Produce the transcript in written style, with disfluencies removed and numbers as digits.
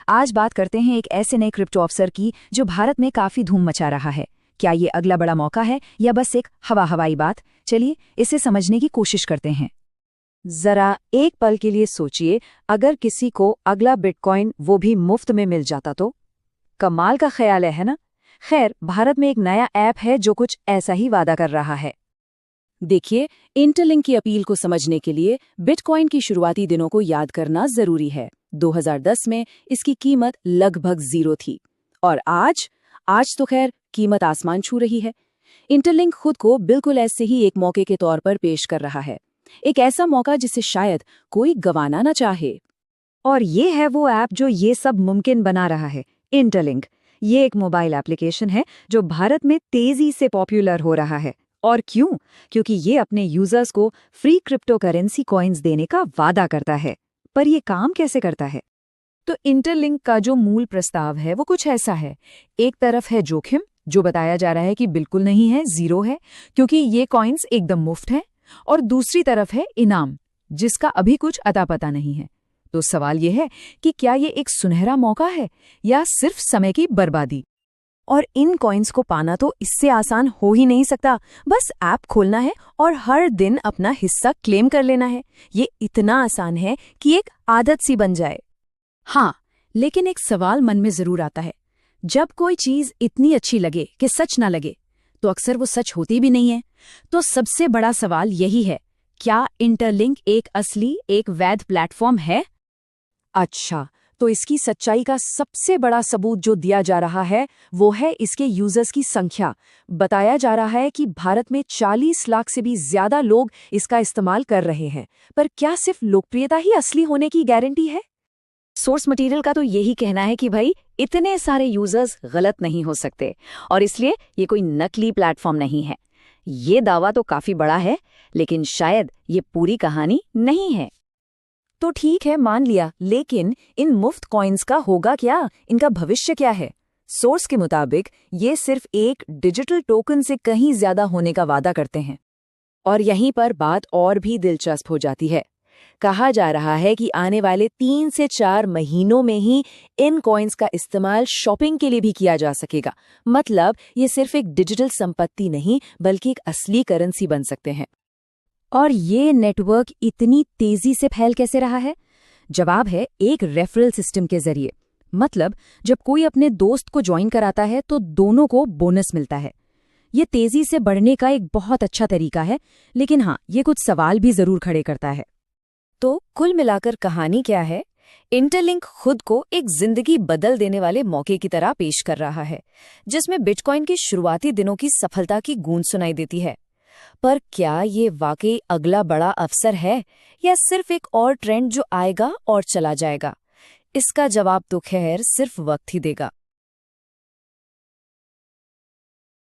आज बात करते हैं एक ऐसे नए क्रिप्टो अवसर की जो भारत में काफी धूम मचा रहा है। क्या ये अगला बड़ा मौका है या बस एक हवाई बात? चलिए इसे समझने की कोशिश करते हैं। जरा एक पल के लिए सोचिए, अगर किसी को अगला बिटकॉइन वो भी मुफ्त में मिल जाता तो? कमाल का ख्याल है ना? खैर, भारत में एक नया ऐप है जो कुछ ऐसा ही वादा कर रहा है। देखिए, इंटरलिंक की अपील को समझने के लिए बिटकॉइन की शुरुआती दिनों को याद करना जरूरी है। 2010 में इसकी कीमत लगभग 0 थी और आज तो खैर कीमत आसमान छू रही है। इंटरलिंक खुद को बिल्कुल ऐसे ही एक मौके के तौर पर पेश कर रहा है, एक ऐसा मौका जिसे शायद कोई गंवाना न चाहे। और ये है वो ऐप जो ये सब मुमकिन बना रहा है, इंटरलिंक। ये एक मोबाइल एप्लीकेशन है जो भारत में तेजी से पॉपुलर हो रहा है। और क्यों? क्योंकि ये अपने यूजर्स को फ्री क्रिप्टो करेंसी कॉइन्स देने का वादा करता है। पर ये काम कैसे करता है? तो इंटरलिंक का जो मूल प्रस्ताव है वो कुछ ऐसा है। एक तरफ है जोखिम, जो बताया जा रहा है कि बिल्कुल नहीं है, 0 है, क्योंकि ये कॉइन्स एकदम मुफ्त हैं। और दूसरी तरफ है इनाम, जिसका अभी कुछ अता पता नहीं है। तो सवाल ये है कि क्या ये एक सुनहरा मौका है या सिर्फ समय की बर्बादी? और इन कॉइन्स को पाना तो इससे आसान हो ही नहीं सकता। बस ऐप खोलना है और हर दिन अपना हिस्सा क्लेम कर लेना है। ये इतना आसान है कि एक आदत सी बन जाए। हाँ, लेकिन एक सवाल मन में जरूर आता है। जब कोई चीज इतनी अच्छी लगे कि सच ना लगे, तो अक्सर वो सच होती भी नहीं है। तो सबसे बड़ा सवाल यही है, क्या इंटरलिंक एक असली, एक वैध प्लेटफॉर्म है? अच्छा, तो इसकी सच्चाई का सबसे बड़ा सबूत जो दिया जा रहा है वो है इसके यूजर्स की संख्या। बताया जा रहा है कि भारत में 40 लाख से भी ज्यादा लोग इसका इस्तेमाल कर रहे हैं। पर क्या सिर्फ लोकप्रियता ही असली होने की गारंटी है? सोर्स मटेरियल का तो यही कहना है कि भाई, इतने सारे यूजर्स गलत नहीं हो सकते और इसलिए ये कोई नकली प्लेटफॉर्म नहीं है। ये दावा तो काफी बड़ा है, लेकिन शायद ये पूरी कहानी नहीं है। तो ठीक है, मान लिया, लेकिन इन मुफ्त कॉइन्स का होगा क्या? इनका भविष्य क्या है? सोर्स के मुताबिक ये सिर्फ एक डिजिटल टोकन से कहीं ज्यादा होने का वादा करते हैं। और यहीं पर बात और भी दिलचस्प हो जाती है। कहा जा रहा है कि आने वाले 3 से 4 महीनों में ही इन कॉइन्स का इस्तेमाल शॉपिंग के लिए भी किया जा सकेगा। मतलब ये सिर्फ एक डिजिटल संपत्ति नहीं, बल्कि एक असली करेंसी बन सकते हैं। और ये नेटवर्क इतनी तेजी से फैल कैसे रहा है? जवाब है एक रेफरल सिस्टम के जरिए। मतलब जब कोई अपने दोस्त को ज्वाइन कराता है तो दोनों को बोनस मिलता है। ये तेजी से बढ़ने का एक बहुत अच्छा तरीका है, लेकिन हाँ, ये कुछ सवाल भी जरूर खड़े करता है। तो कुल मिलाकर कहानी क्या है? इंटरलिंक खुद को एक जिंदगी बदल देने वाले मौके की तरह पेश कर रहा है, जिसमें बिटकॉइन की शुरुआती दिनों की सफलता की गूंज सुनाई देती है। पर क्या ये वाकई अगला बड़ा अवसर है या सिर्फ एक और ट्रेंड जो आएगा और चला जाएगा? इसका जवाब तो खैर सिर्फ वक्त ही देगा।